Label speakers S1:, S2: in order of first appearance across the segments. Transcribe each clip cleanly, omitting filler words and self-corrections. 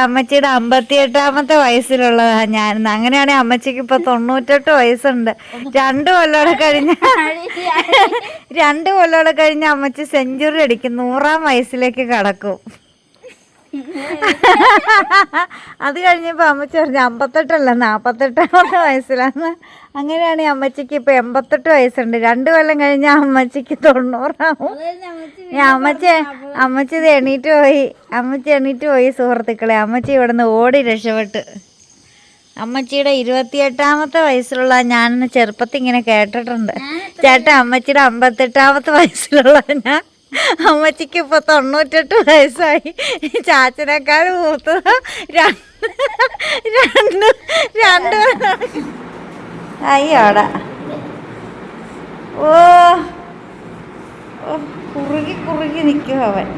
S1: അമ്മച്ചിയുടെ 58ാമത്തെ വയസ്സിലുള്ളതാ ഞാൻ. അങ്ങനെയാണെങ്കിൽ അമ്മച്ചിക്ക് ഇപ്പൊ 98 വയസ്സുണ്ട്. 2 കൊല്ലോടെ കഴിഞ്ഞ അമ്മച്ചി സെഞ്ചുറി അടിക്കും, 100ാം വയസ്സിലേക്ക് കടക്കും. അത് കഴിഞ്ഞപ്പോ അമ്മച്ചി പറഞ്ഞു 58 48ാമത്തെ വയസ്സിലാണ്. അങ്ങനെയാണെങ്കിൽ അമ്മച്ചിക്ക് ഇപ്പൊ 88 വയസ്സുണ്ട്. 2 കൊല്ലം കഴിഞ്ഞ അമ്മച്ചിക്ക് 90ആവും. അമ്മച്ചി ഇത് എണീറ്റ് പോയി സുഹൃത്തുക്കളെ. അമ്മച്ചി ഇവിടുന്ന് ഓടി രക്ഷപ്പെട്ട്. അമ്മച്ചിയുടെ 28ാമത്തെ വയസ്സിലുള്ള ഞാൻ ചെറുപ്പത്തിൽ ഇങ്ങനെ കേട്ടിട്ടുണ്ട്. ചേട്ടാ അമ്മച്ചിയുടെ 58ാമത്തെ വയസ്സിലുള്ള ഞാൻ. അമ്മച്ചിക്ക് ഇപ്പൊ 98 വയസ്സായി. ചാച്ചനേക്കാൾ മൂത്തത് രണ്ട് അയ്യോടാ. ഓ കുറുകി നിൽക്കും അവൻ.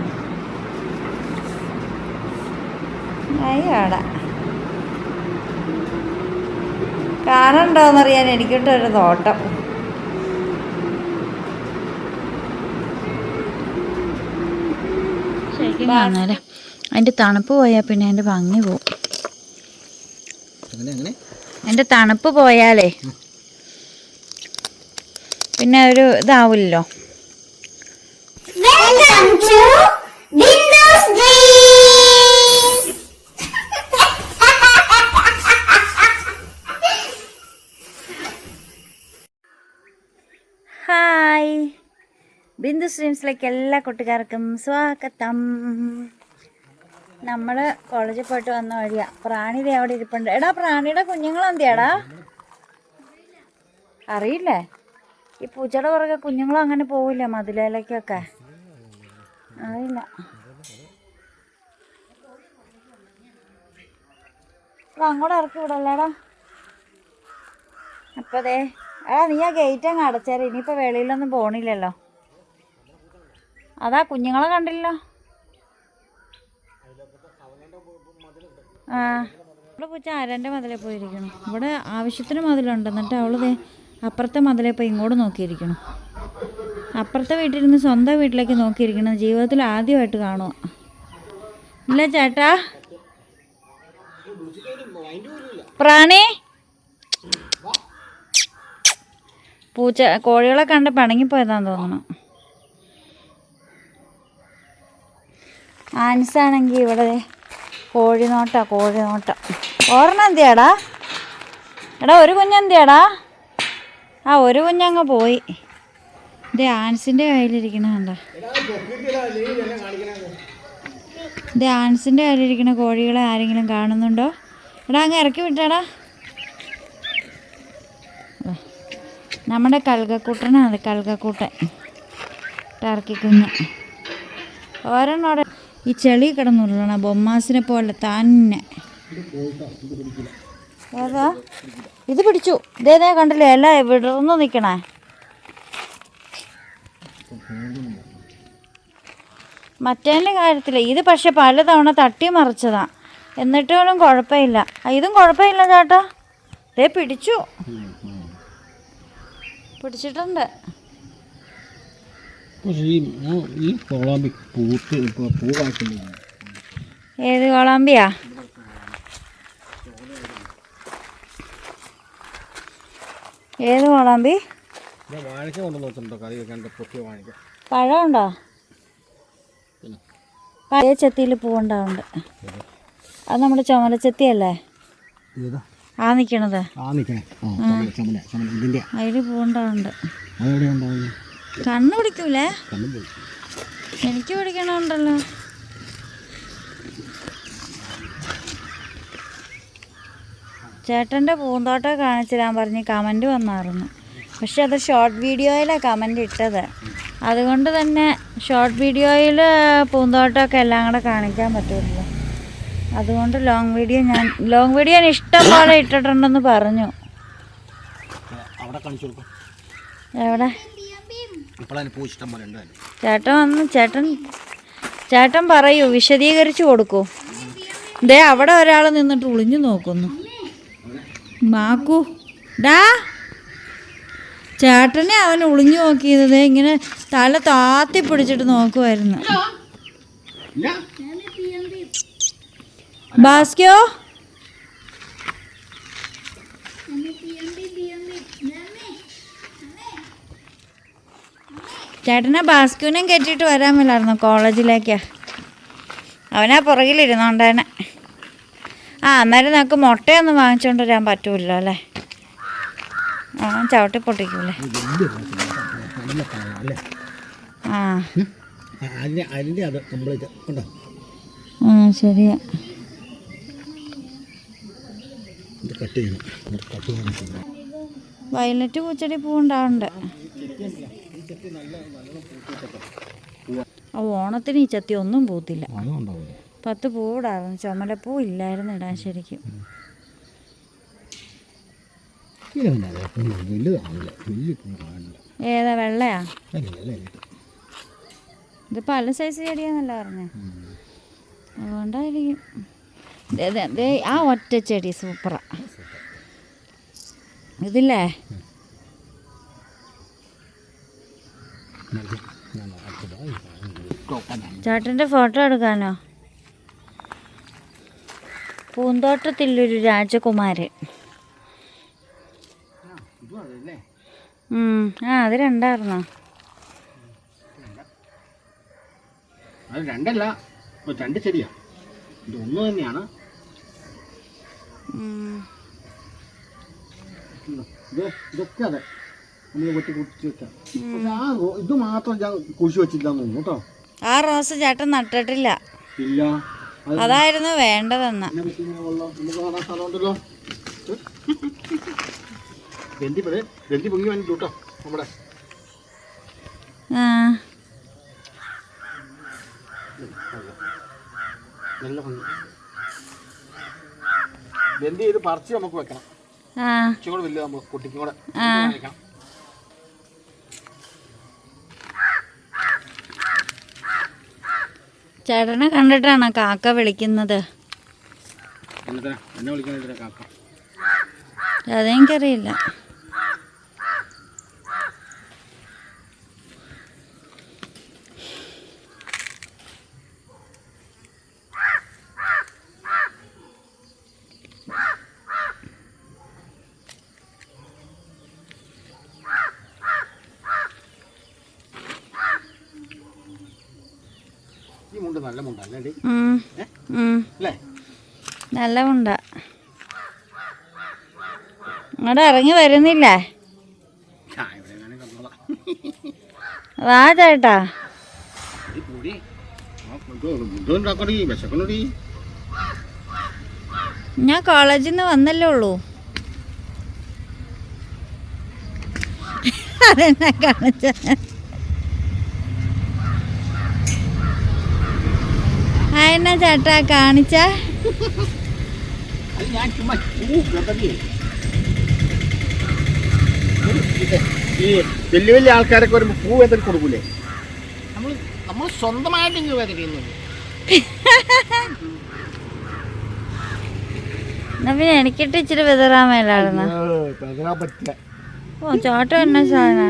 S1: അയ്യോടാ. കാണണ്ടോന്നറിയാൻ എനിക്കിട്ടൊരു നോട്ടം. ശരിക്കും കാണാല്ലേ, അതിൻ്റെ തണുപ്പ് പോയാൽ പിന്നെ അതിൻ്റെ ഭംഗി പോവും. അതിൻ്റെ തണുപ്പ് പോയാലേ പിന്നെ ഒരു ഇതാവില്ലല്ലോ. ഹായ്, ബിന്ദു സ്ട്രീംസിലേക്ക് എല്ലാ കൂട്ടുകാർക്കും സ്വാഗതം. നമ്മൾ കോളേജിൽ പോയിട്ട് വന്ന വഴിയാ. പ്രാണിയുടെ അവിടെ ഇരിപ്പുണ്ട്. എടാ, പ്രാണിയുടെ കുഞ്ഞുങ്ങളെന്തിയാടാ? അറിയില്ലേ? ഈ പൂച്ചയുടെ പുറകെ കുഞ്ഞുങ്ങളും അങ്ങനെ പോവില്ല മതിലേലേക്കൊക്കെ. അറിയില്ല. അങ്ങോട്ട് ഇറക്കി വിടല്ലേടാ. അപ്പോൾ അതെ എടാ, നീ ആ ഗേറ്റ് അങ്ങ് അടച്ചേരെ. ഇനിയിപ്പോൾ വെളിയിലൊന്നും പോണില്ലല്ലോ. അതാ കുഞ്ഞുങ്ങളെ കണ്ടില്ലോ. ഇവിടെ പൂച്ച ആരാൻ്റെ മതിലേ പോയിരിക്കണം. ഇവിടെ ആവശ്യത്തിന് മതിലുണ്ട്. എന്നിട്ട് അവള് അപ്പുറത്തെ മതിലേ പോയി ഇങ്ങോട്ട് നോക്കിയിരിക്കണം. അപ്പുറത്തെ വീട്ടിൽ നിന്ന് സ്വന്തം വീട്ടിലേക്ക് നോക്കിയിരിക്കണം. ജീവിതത്തിൽ ആദ്യമായിട്ട് കാണുക. ഇല്ല ചേട്ടാ, പ്രാണി പൂച്ച കോഴികളെ കണ്ട് പിണങ്ങിപ്പോയതാന്ന് തോന്നണം. ആൻസാണെങ്കിൽ ഇവിടെ കോഴിനോട്ട. ഓർമ്മ എന്തിയാടാ? എടാ, ഒരു കുഞ്ഞെന്തിയാടാ? ആ, ഒരു കുഞ്ഞങ്ങ് പോയി. ഇത് ആൻസിൻ്റെ കയ്യിലിരിക്കണ കണ്ട. ഇത് ആൻസിൻ്റെ കയ്യിലിരിക്കണ കോഴികളെ ആരെങ്കിലും കാണുന്നുണ്ടോ? എടാ, അങ്ങ് ഇറക്കി വിട്ടാടാ. നമ്മുടെ കൽകക്കൂട്ടനാണ്, കൽകക്കൂട്ടൻ ടർക്കി കുഞ്ഞ്. ഓരോന്നോടെ ഈ ചെളി കിടന്നുള്ളണ ബൊമ്മാസിനെ പോലെ തന്നെ. ഏതാ ഇത്? പിടിച്ചു. ഇതേതാ കണ്ടില്ലേ, എല്ലാം വിടർന്നു നിൽക്കണേ. മറ്റേതിൻ്റെ കാര്യത്തില്ല. ഇത് പക്ഷെ പലതവണ തട്ടി മറിച്ചതാ. എന്നിട്ട് പോലും കുഴപ്പമില്ല. ഇതും കുഴപ്പമില്ല ചേട്ടാ. ദേ പിടിച്ചിട്ടുണ്ട്. ഏത് കോളാമ്പിയാ? ഏത് കോളാമ്പി? പഴമുണ്ടോ? പഴയ ചെത്തിയിൽ പൂവുണ്ടാവുന്നുണ്ട്. അത് നമ്മുടെ ചുമലച്ചെത്തിയല്ലേ? ആ നിൽക്കണത്. അതിൽ പൂവുണ്ടാവുന്നുണ്ട്. കണ്ണ് പിടിക്കൂലേ? എനിക്ക് പിടിക്കണുണ്ടല്ലോ. ചേട്ടൻ്റെ പൂന്തോട്ടം കാണിച്ചു തരാൻ പറഞ്ഞ് കമൻറ്റ് വന്നായിരുന്നു. പക്ഷെ അത് ഷോർട്ട് വീഡിയോയിലാണ് കമൻറ്റ് ഇട്ടത്. അതുകൊണ്ട് തന്നെ ഷോർട്ട് വീഡിയോയിൽ പൂന്തോട്ടമൊക്കെ എല്ലാം കൂടെ കാണിക്കാൻ പറ്റുമല്ലോ. അതുകൊണ്ട് ലോങ് വീഡിയോ ഞാൻ ഇഷ്ടം പോലെ ഇട്ടിട്ടുണ്ടെന്ന് പറഞ്ഞു. എവിടെ? ചേട്ടൻ പറയൂ, വിശദീകരിച്ചു കൊടുക്കൂ. ദേ അവിടെ ഒരാൾ നിന്നിട്ട് ഒളിഞ്ഞു നോക്കുന്നു. മാക്കൂ ഡാ, ചേട്ടനെ അവൻ ഒളിഞ്ഞു നോക്കിയത് ഇങ്ങനെ തല താത്തി പിടിച്ചിട്ട് നോക്കുമായിരുന്നു. ബാസ്ക്യോ ചേട്ടനെ ബാസ്ക്യൂനെയും കയറ്റിയിട്ട് വരാൻ മേലായിരുന്നു കോളേജിലേക്ക്. അവനാ പുറകിലിരുന്നോണ്ടേനെ. അന്നേരം നമുക്ക് മുട്ടയൊന്നും വാങ്ങിച്ചുകൊണ്ട് വരാൻ പറ്റൂല്ലോ അല്ലേ? ചവിട്ടി പൊട്ടിക്കൂലേ? ശരിയാ. വയലറ്റ് പൂച്ചെടി പൂവുണ്ടാവുന്നുണ്ട്. ഓണത്തിന് ഈ ചത്തി ഒന്നും പൂത്തില്ല. 10 പൂവിടായിരുന്നു. ചുമലപ്പൂ ഇല്ലായിരുന്നു ഇടാൻ ശരിക്കും. ഏതാ വെള്ളയാ? ഇത് പല സൈസ് ചെടിയാന്നല്ല പറഞ്ഞ, അതുകൊണ്ടായിരിക്കും. ആ ഒറ്റ ചെടി സൂപ്പറാ. ഇതില്ലേ ചേട്ടൻ്റെ ഫോട്ടോ എടുക്കാനോ? പൂന്തോട്ടത്തിലൊരു രാജകുമാരൻ. അത് രണ്ടായിരുന്നോ?
S2: അത് രണ്ടല്ല, 2 ചെടിയാ. ഇതൊന്നു തന്നെയാണ്. ഇതൊക്കെ അതെ, നമ്മൾ കൊട്ടി കുടിച്ച് വെക്കാം. ഇത് മാത്രം ഞാൻ കുഴിച്ചു വെച്ചില്ലാന്ന് തോന്നുന്നു കേട്ടോ.
S1: ആ റോസ് ചേട്ടൻ നട്ടിട്ടില്ല.
S2: ഇല്ല,
S1: അതായിരുന്നു വേണ്ടതെന്ന്.
S2: സ്ഥലമുണ്ടല്ലോ. ഗന്ധി പൊങ്ങി വന്നിട്ട് കേട്ടോ നമ്മുടെ. നല്ല ഭംഗി. ഗന്ധി ഇത് പറിച്ച് നമുക്ക് വെക്കണം. ഇച്ചിരി വലുത് നമുക്ക് കുട്ടിക്കും കൂടെ വെക്കണം.
S1: ചേട്ടനെ കണ്ടിട്ടാണോ കാക്ക വിളിക്കുന്നത്?
S2: എന്നെ വിളിക്കുന്ന കാക്ക
S1: അതെനിക്കറിയില്ല.
S2: നല്ല മുണ്ടല്ലേ?
S1: നല്ല മുണ്ട. അങ്ങോട്ട് ഇറങ്ങി വരുന്നില്ലേ? വാ ചേട്ടാ. ഞാൻ കോളേജിൽ നിന്ന് വന്നല്ലേ ഉള്ളൂ. അതെന്നാ കാണിച്ച എന്നാ ചേട്ടാ കാണിച്ച?
S2: ഈ വലിയ വലിയ ആൾക്കാരൊക്കെ വരുമ്പോ പൂ എന്തൊക്കെ കൊടുക്കൂലേ? നമ്മൾ സ്വന്തമായിട്ട്
S1: പിന്നെ എനിക്കിട്ട് ഇച്ചിരി വിതറാൻ മേലായിരുന്നു. ഓ ചോട്ട എന്നാ സാധന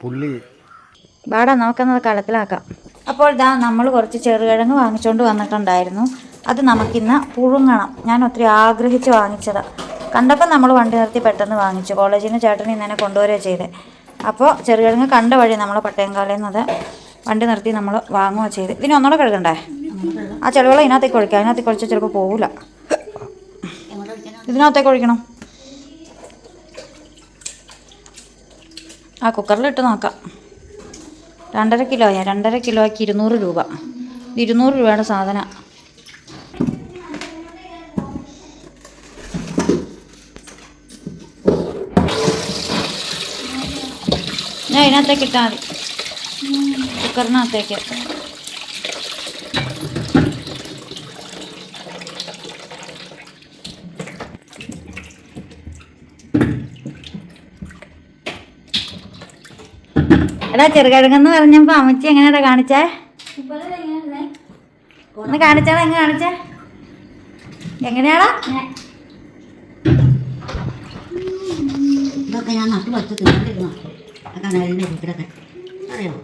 S2: പുള്ളി.
S1: വാടാ നമുക്കെന്നത് കളത്തിലാക്കാം. അപ്പോൾ ഇതാ നമ്മൾ കുറച്ച് ചെറുകിഴങ്ങ് വാങ്ങിച്ചുകൊണ്ട് വന്നിട്ടുണ്ടായിരുന്നു. അത് നമുക്കിന്ന് പുഴുങ്ങണം. ഞാൻ ഒത്തിരി ആഗ്രഹിച്ച് വാങ്ങിച്ചതാണ്. കണ്ടപ്പോൾ നമ്മൾ വണ്ടി നിർത്തി പെട്ടെന്ന് വാങ്ങിച്ചു. കോളേജിൽ നിന്ന് ചേട്ടൻ ഇന്നെ കൊണ്ടുവരിക ചെയ്തേ. അപ്പോൾ ചെറുകിഴങ്ങ് കണ്ട വഴി നമ്മൾ പട്ടയംകാലയിൽ നിന്ന് വണ്ടി നിർത്തി നമ്മൾ വാങ്ങുകയോ ചെയ്ത്. ഇതിന് ഒന്നുകൂടെ കഴുകണ്ടേ? ആ ചെലവുകൾ ഇതിനകത്തേക്ക് ഒഴിക്കാം. അതിനകത്തേക്ക് ഒഴിച്ചാൽ ചിലപ്പോൾ പോകില്ല. ഇതിനകത്തേക്ക് ഒഴിക്കണം. ആ കുക്കറിലിട്ട് നോക്കാം. 2.5 കിലോയാ. 2.5 കിലോയ്ക്ക് 200 രൂപ. 200 രൂപയുടെ സാധനം. ഞാൻ ഇതിനകത്തേക്ക് ഇട്ടാൽ മതി. കുക്കറിനകത്തേക്ക്. എടാ ചെറുകിഴങ്ങെന്ന് പറഞ്ഞപ്പോൾ അമ്മച്ചി എങ്ങനെയാ കാണിച്ചേ? ഒന്ന് കാണിച്ചാടാ. എങ്ങനെ കാണിച്ചേ? എങ്ങനെയാടാ?
S3: ഇതൊക്കെ ഞാൻ നട്ടു വച്ച് തിന്നിരുന്നു. കനാലിൻ്റെ കൂട്ടൊക്കെ അറിയാമോ?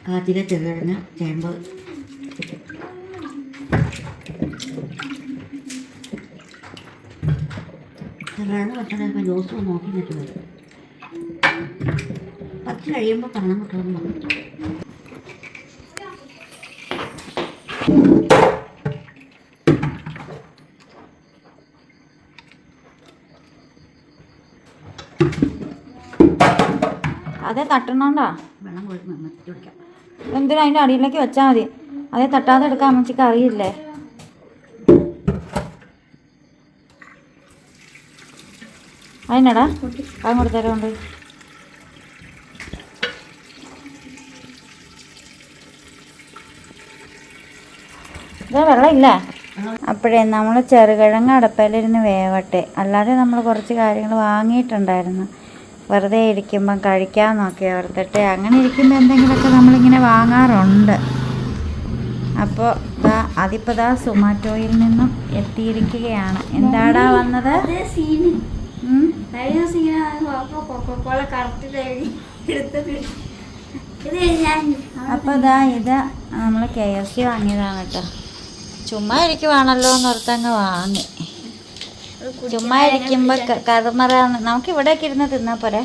S3: കാച്ചില, ചെറുകിഴങ്ങ്, ചേമ്പ്. ചെറുകിഴങ്ങ് പച്ചക്കറിയൊക്കെ ജോസ് നോക്കി നിൽക്കുന്നത്. പച്ച കഴിയുമ്പോൾ പണം കിട്ടുമെന്ന് പറഞ്ഞു.
S1: അതേ തട്ടണോണ്ടാ
S3: വെള്ളം മെത്തി കുടിക്കാം.
S1: എന്തിനാ അതിൻ്റെ അടിയിലേക്ക് വെച്ചാൽ മതി. അതേ തട്ടാതെ എടുക്കാൻ അമ്മച്ചിക്ക് അറിയില്ലേ. അതിനടാ അങ്ങോട്ട് തരമുണ്ട്. ഇതാ വെള്ളം ഇല്ല. അപ്പോഴേ നമ്മൾ ചെറുകിഴങ്ങ് അടപ്പയിലിരുന്ന് വേവട്ടെ. അല്ലാതെ നമ്മൾ കുറച്ച് കാര്യങ്ങൾ വാങ്ങിയിട്ടുണ്ടായിരുന്നു, വെറുതെ ഇരിക്കുമ്പം കഴിക്കാമെന്നൊക്കെ ഓർത്തിട്ട്. അങ്ങനെ ഇരിക്കുമ്പോൾ എന്തെങ്കിലുമൊക്കെ നമ്മളിങ്ങനെ വാങ്ങാറുണ്ട്. അപ്പോൾ അതിപ്പോൾ സൊമാറ്റോയിൽ നിന്നും എത്തിയിരിക്കുകയാണ്. എന്താടാ വന്നത്? അപ്പോൾ ഇത് നമ്മൾ KFC വാങ്ങിയതാണ് കേട്ടോ. ചുമ്മാ ഇരിക്കുവാണല്ലോ എന്നോർത്തങ്ങ് വാങ്ങി. ചുമ്മാ ഇരിക്കുമ്പോൾ കറുമറ നമുക്ക് ഇവിടെയൊക്കെ ഇരുന്ന് തിന്നാ പോരെ.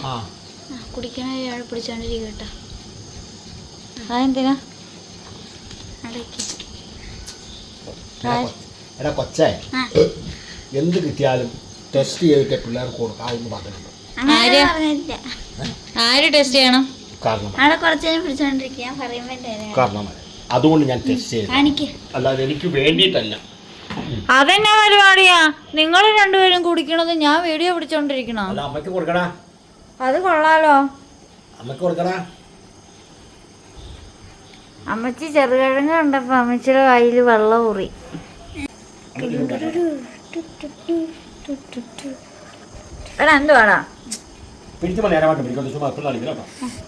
S4: കുടിക്കണ പിടിച്ചോണ്ടിരിക്കും കേട്ടോ.
S1: അതെന്തിനാ?
S2: കൊച്ചേ, എന്ത് കിട്ടിയാലും ടെസ്റ്റ് ചെയ്തിട്ട് പിള്ളേർക്ക് കൊടുക്കാമെന്ന് പറഞ്ഞിട്ടുണ്ട്.
S1: ആര് ടെസ്റ്റ് ചെയ്യണം?
S4: അവിടെ കുറച്ച് നേരം പിടിച്ചോണ്ടിരിക്കുക
S2: കാരണം അതുകൊണ്ട് ഞാൻ ടെസ്റ്റ് ചെയ്തു, അല്ലാതെ എനിക്ക് വേണ്ടിയിട്ടല്ല.
S1: അതെന്നാ പരിപാടിയാ? നിങ്ങൾ രണ്ടുപേരും കുടിക്കണത് ഞാൻ വീഡിയോ പിടിച്ചോണ്ടിരിക്കണോ?
S2: അമ്മയ്ക്ക് കൊടുക്കടാ.
S1: അത് കൊള്ളാലോ.
S2: അമ്മയ്ക്ക് കൊടുക്കടാ.
S1: അമ്മച്ചി ചെറുകിഴങ്ങ് കണ്ടപ്പോ അമ്മച്ചിയുടെ കയ്യിൽ വെള്ളം ഊറി. എടാ എന്തുവാടാ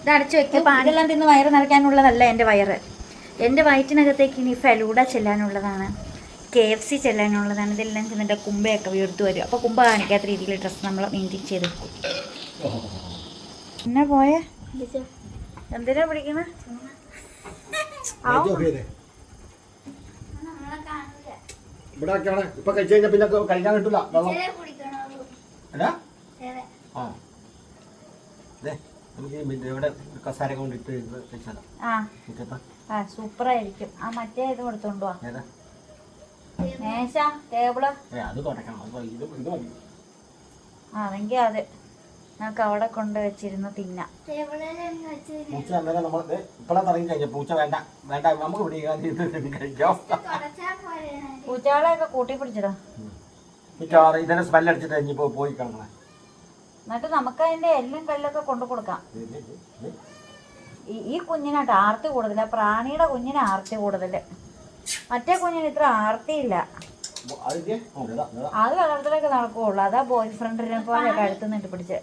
S1: ഇതടച്ചു വെക്കുക. പാടെല്ലാം തിന്ന് വയറ് നിറയ്ക്കാനുള്ളതല്ല എൻ്റെ വയറ്. എൻ്റെ വയറ്റിനകത്തേക്ക് ഇനി ഫലൂഡ ചെല്ലാനുള്ളതാണ്, KFC ചെല്ലാനുള്ളതാണ്. ഇതെല്ലാം ചെന്നിട്ട് കുമ്പയൊക്കെ വീർത്തു വരും. അപ്പോൾ കുമ്പ കാണിക്കാത്ത രീതിയിൽ ഡ്രസ്സ് നമ്മൾ മെയിൻറ്റെയിൻ ചെയ്ത് വെക്കും. എന്നാ പോയേ? എന്തിനാ പിടിക്കണ?
S2: ഇവിടെ ഇപ്പൊ കഴിച്ചു കഴിഞ്ഞാൽ പിന്നെ കഴിക്കാൻ കിട്ടില്ല.
S1: സൂപ്പറായിരിക്കും. ആ മറ്റേ ഇത് കൊടുത്തോണ്ട് പോവാ. മേശ, ടേബിള്. അതെങ്കിൽ അത് നമുക്ക് അവിടെ കൊണ്ട് വെച്ചിരുന്ന് തിന്നാം. പൂച്ചകളെയൊക്കെ കൂട്ടി പിടിച്ചതാ.
S2: ഇതിനെ സ്മെല്ലടിച്ചിട്ട് പോയി കിടക്കണേ.
S1: എന്നിട്ട് നമുക്ക് അതിന്റെ എല്ലും കല്ലൊക്കെ കൊണ്ടു കൊടുക്കാം. ഈ കുഞ്ഞിനായിട്ട് ആർത്തി കൂടുതല. പ്രാണിയുടെ കുഞ്ഞിന് ആർത്തി കൂടുതല്. മറ്റേ കുഞ്ഞിന് ഇത്ര ആർത്തിയില്ല. അത് വളർത്തലൊക്കെ നടക്കുകയുള്ളു. അതാ ബോയ് ഫ്രണ്ടിനെ പോലെ കഴുത്തുന്നിട്ട് പിടിച്ച്.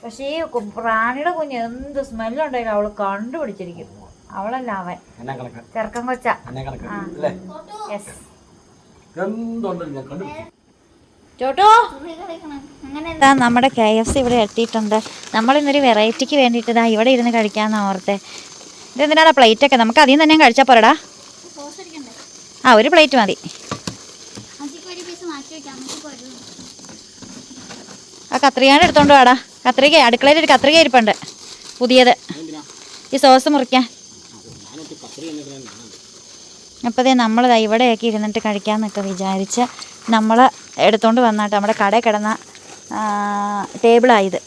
S1: പക്ഷെ ഈ പ്രാണിയുടെ കുഞ്ഞ് എന്ത് സ്മെല്ലുണ്ടെങ്കിലും അവള് കണ്ടുപിടിച്ചിരിക്കും. അവളല്ല അവൻ, ചെറുക്കൻ കൊച്ച. ചോട്ടോ, നമ്മുടെ KFC ഇവിടെ എത്തിയിട്ടുണ്ട്. നമ്മളിന്നൊരു വെറൈറ്റിക്ക് വേണ്ടിയിട്ട് ഇവിടെ ഇരുന്ന് കഴിക്കാമെന്നാ ഓർത്തെ. ഇതെന്തിനാടാ പ്ലേറ്റൊക്കെ? നമുക്ക് അതിൽ നിന്ന് തന്നെ കഴിച്ചാൽ പോരടാ. ഒരു പ്ലേറ്റ് മതി. ആ കത്രികയുടെ എടുത്തോണ്ട് വാടാ. കത്രിക അടുക്കളയിൽ ഒരു കത്രിക ഇരിപ്പുണ്ട് പുതിയത്, ഈ സോസ് മുറിക്കാൻ. അപ്പോൾ നമ്മൾ ഇവിടെയൊക്കെ ഇരുന്നിട്ട് കഴിക്കാമെന്നൊക്കെ വിചാരിച്ച് നമ്മൾ എടുത്തോണ്ട് വന്നിട്ട് നമ്മുടെ കടയിൽ കിടന്ന ടേബിളായത്.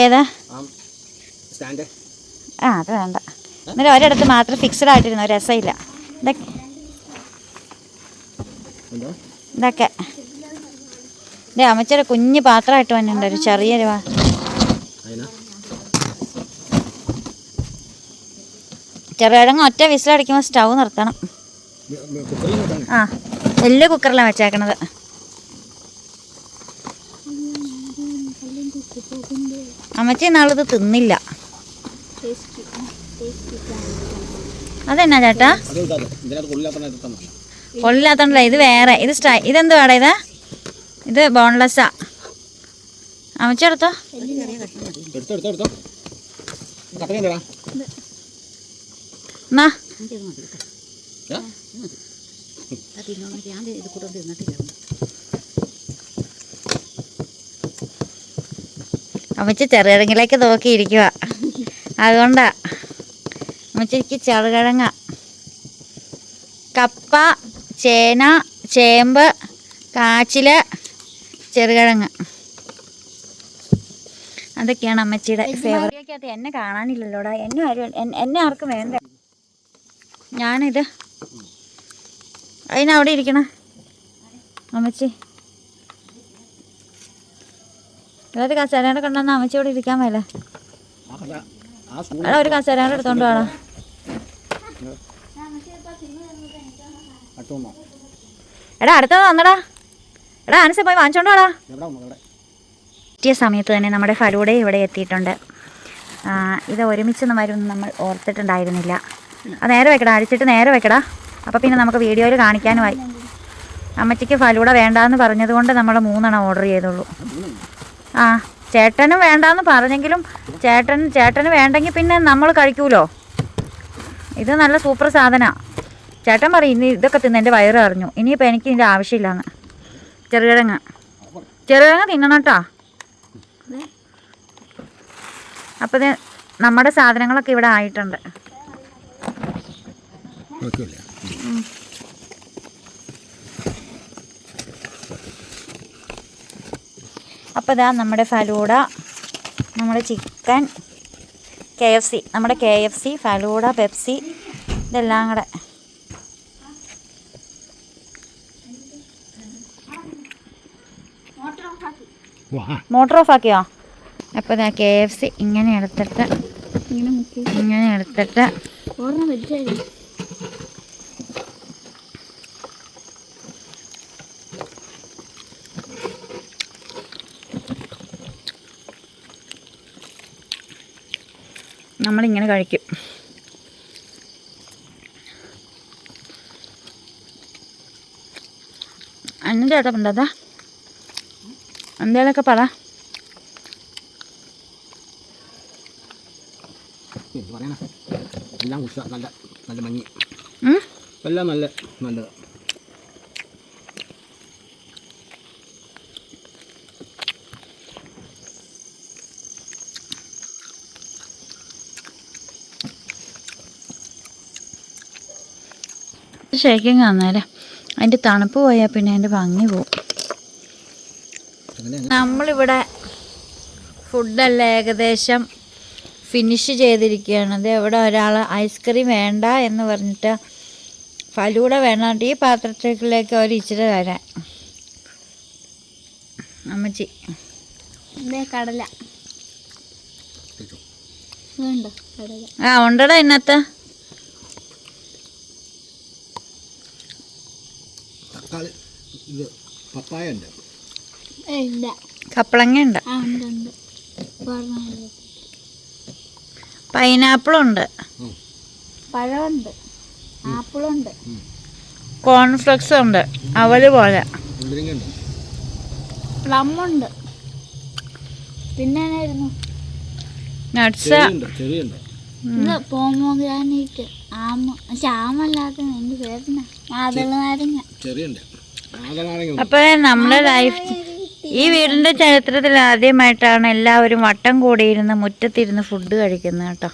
S1: ഏതാ? അത് വേണ്ട. എന്നിട്ട് ഒരിടത്ത് മാത്രം ഫിക്സഡ് ആയിട്ടിരുന്നു, ഒരു രസമില്ല. ഇതൊക്കെ അമ്മച്ചൊരു കുഞ്ഞ് പാത്രമായിട്ട് വന്നിട്ടുണ്ട്, ഒരു ചെറിയൊരു. ചെറുകിഴങ്ങ് ഒറ്റ വിസിലടിക്കുമ്പോൾ സ്റ്റൗ നിർത്തണം. വലിയ കുക്കറിലാണ് വെച്ചേക്കണത്. അമ്മച്ചി നാളിത് തിന്നില്ല. അതെന്നാ ചേട്ടാ? കൊള്ളില്ലാത്തോണ്ടല്ല, ഇത് വേറെ. ഇതെന്ത് വേടാ? ഇത് ബോൺലെസ്സാ. അമ്മച്ചി എടുത്തോ.
S2: എടുത്തോ കട്ടക്കണ്ടടാ.
S1: എന്നാ അമ്മച്ചി ചെറുകിഴങ്ങിലേക്ക് നോക്കിയിരിക്കുക. അതുകൊണ്ടാ അമ്മച്ചിക്ക് ചെറുകിഴങ്ങ, കപ്പ, ചേന, ചേമ്പ്, കാച്ചില്, ചെറുകിഴങ്ങ്, അതൊക്കെയാണ് അമ്മച്ചിയുടെ ഫേവറേറ്റ്. എന്നെ കാണാനില്ലല്ലോടാ. എന്നെ ആർക്കും വേണ്ട. ഞാനിത് അതിനവിടെ ഇരിക്കണ അമ്മച്ചി അതായത് കസേരയുടെ കണ്ടെന്ന് അമ്മച്ചി ഇവിടെ ഇരിക്കാൻ മേല. എടാ ഒരു കസേരയുടെ എടുത്തോണ്ട് വേണം. എടാ അടുത്തത് വന്നടാ. എടാ ആനസ പോയി വാങ്ങിച്ചോണ്ടോടാ. പറ്റിയ സമയത്ത് തന്നെ നമ്മുടെ ഫലൂഡ ഇവിടെ എത്തിയിട്ടുണ്ട്. ഇത് ഒരുമിച്ചൊന്നും വരുമെന്ന് നമ്മൾ ഓർത്തിട്ടുണ്ടായിരുന്നില്ല. അത് നേരെ വെക്കടാ, അടിച്ചിട്ട് നേരെ വെക്കടാ. അപ്പോൾ പിന്നെ നമുക്ക് വീഡിയോയിൽ കാണിക്കാനുമായി. അമ്മച്ചിക്ക് ഫലൂഡ വേണ്ടാന്ന് പറഞ്ഞതുകൊണ്ട് നമ്മൾ 3 ഓർഡർ ചെയ്തുള്ളൂ. ആ ചേട്ടനും വേണ്ടാന്ന് പറഞ്ഞെങ്കിലും ചേട്ടന് വേണ്ടെങ്കിൽ പിന്നെ നമ്മൾ കഴിക്കൂലോ. ഇത് നല്ല സൂപ്പർ സാധനമാണ്. ചേട്ടൻ പറയും ഇനി ഇതൊക്കെ തിന്ന് എൻ്റെ വയറ് അറിഞ്ഞു, ഇനിയിപ്പോൾ എനിക്ക് ഇതിൻ്റെ ആവശ്യമില്ലാന്ന്. ചെറുകിഴങ്ങ് തിന്നണം കേട്ടോ. അപ്പോൾ ഇത് നമ്മുടെ സാധനങ്ങളൊക്കെ ഇവിടെ ആയിട്ടുണ്ട്. അപ്പോൾ ഇതാ നമ്മുടെ ഫലൂഡ, നമ്മുടെ ചിക്കൻ, KFC, നമ്മുടെ KFC, ഫലൂഡ, പെപ്സി, ഇതെല്ലാം കൂടെ. മോട്ടർ ഓഫ് ആക്കിയോ? അപ്പോൾ ഇതാ KFC ഇങ്ങനെ എടുത്തിട്ട് നമ്മളിങ്ങനെ കഴിക്കും. അന്നും ചേട്ടപ്പുണ്ടതാ എന്തേലൊക്കെ പറ.
S2: എല്ലാം നല്ല നല്ല ഭംഗി, എല്ലാം നല്ലത്.
S1: ശരിക്കും കാണാല്ലേ, അതിൻ്റെ തണുപ്പ് പോയാൽ പിന്നെ അതിൻ്റെ ഭംഗി പോവും. നമ്മളിവിടെ ഫുഡെല്ലാം ഏകദേശം ഫിനിഷ് ചെയ്തിരിക്കുകയാണ്. അത് ഇവിടെ ഒരാൾ ഐസ്ക്രീം വേണ്ട എന്ന് പറഞ്ഞിട്ട് ഫലൂഡ വേണ്ടാണ്ട് ഈ പാത്രത്തിലേക്ക് ഒരു ഇച്ചിരി തരാൻ. അമ്മച്ചി
S4: കടല
S1: ആ ഉണ്ടടാ ഇന്നത്തെ കപ്പളങ്ങ ഉണ്ട്, പൈനാപ്പിളുണ്ട്,
S4: പഴമുണ്ട്, ആപ്പിളുണ്ട്,
S1: കോൺഫ്ലെക്സ് ഉണ്ട്, അവല് പോലെ
S4: പ്ലമ്മുണ്ട്, പിന്നെ
S1: നട്ട്സ്,
S4: പോമോഗ്രാനൈറ്റ്, ആമല്ലാത്ത എൻ്റെ പേരെന്നാ മാതള നാരങ്ങ.
S1: അപ്പൊ നമ്മുടെ ലൈഫ് ഈ വീടിന്റെ ചരിത്രത്തിൽ ആദ്യമായിട്ടാണ് എല്ലാവരും വട്ടം കൂടിയിരുന്ന് മുറ്റത്തിരുന്ന് ഫുഡ് കഴിക്കുന്നത് കേട്ടോ.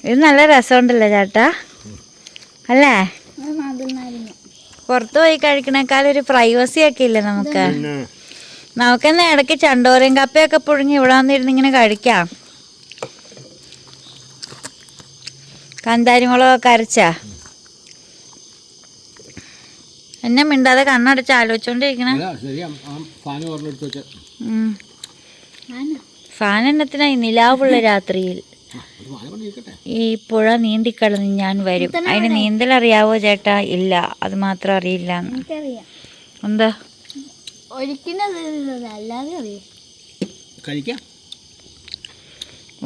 S1: ഇത് നല്ല രസമുണ്ടല്ലോ ചേട്ടാ, അല്ലേ? പുറത്ത് പോയി കഴിക്കണേക്കാളൊരു പ്രൈവസി ഒക്കെ ഇല്ലേ നമുക്കെന്നാ ഇടയ്ക്ക് ചണ്ടോരയും കപ്പയൊക്കെ പുഴുങ്ങി ഇവിടെ വന്നിരുന്ന് ഇങ്ങനെ കഴിക്കാം. കാന്താരിമുളകൊക്കെ അരച്ചാ എന്നെ മിണ്ടാതെ കണ്ണടച്ച് ആലോചിച്ചോണ്ടിരിക്കണേ. ഫാൻ എണ്ണത്തിനായി നിലാവുള്ള രാത്രിയിൽ ഈ പുഴ നീന്തിക്കടന്ന് ഞാൻ വരും. അതിന് നീന്തൽ അറിയാവോ ചേട്ടാ? ഇല്ല, അത് മാത്രം അറിയില്ല. എന്താ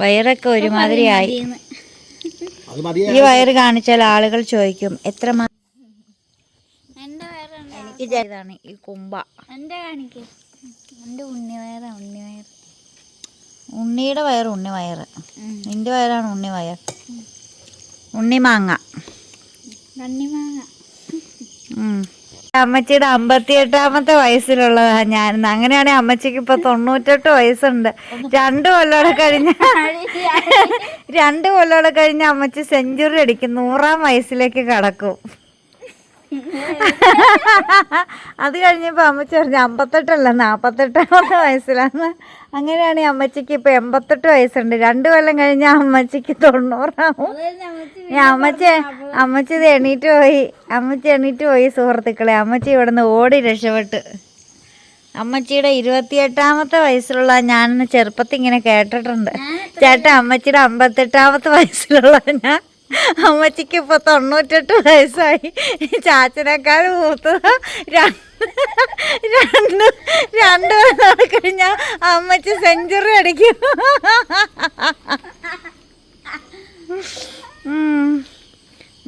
S1: വയറൊക്കെ ഒരുമാതിരിയായി. ഈ വയറ് കാണിച്ചാൽ ആളുകൾ ചോദിക്കും എത്ര എനിക്ക് ഇതാണ് ഈ കുമ്പ.
S4: എൻ്റെ ഉണ്ണിവയറാ ഉണ്ണിവയർ.
S1: ഉണ്ണിയുടെ വയറ് ഉണ്ണി വയറ്, നിന്റെ വയറാണ് ഉണ്ണി വയർ. ഉണ്ണി മാങ്ങ.
S4: കണ്ണിമാങ്ങ.
S1: അമ്മച്ചിയുടെ 58ാമത്തെ വയസ്സിലുള്ളതാ ഞാൻ. അങ്ങനെയാണെങ്കിൽ അമ്മച്ചിക്ക് ഇപ്പൊ 98 വയസ്സുണ്ട്. 2 കൊല്ലോടെ കഴിഞ്ഞ അമ്മച്ചി സെഞ്ചുറി അടിക്കും, 100ാം വയസ്സിലേക്ക് കടക്കും. അത് കഴിഞ്ഞപ്പോ അമ്മച്ചി പറഞ്ഞു 58 48ാമത്തെ വയസ്സിലാണ്. അങ്ങനെയാണെങ്കിൽ അമ്മച്ചിക്ക് ഇപ്പൊ 88 വയസ്സുണ്ട്. 2 കൊല്ലം കഴിഞ്ഞ അമ്മച്ചിക്ക് 90ആവും. അമ്മച്ചി ഇത് എണീറ്റ് പോയി സുഹൃത്തുക്കളെ. അമ്മച്ചി ഇവിടുന്ന് ഓടി രക്ഷപ്പെട്ട്. അമ്മച്ചിയുടെ 28ാമത്തെ വയസ്സിലുള്ള ഞാൻ ചെറുപ്പത്തിൽ ഇങ്ങനെ കേട്ടിട്ടുണ്ട്. ചേട്ടാ അമ്മച്ചിയുടെ 58ാമത്തെ വയസ്സിലുള്ള ഞാൻ. അമ്മച്ചിക്ക് ഇപ്പൊ 98 വയസ്സായി. ചാച്ചനേക്കാൾ മൂത്തത്. 2 കൊല്ലം കഴിഞ്ഞ അമ്മച്ചി സെഞ്ചുറി അടിക്കും.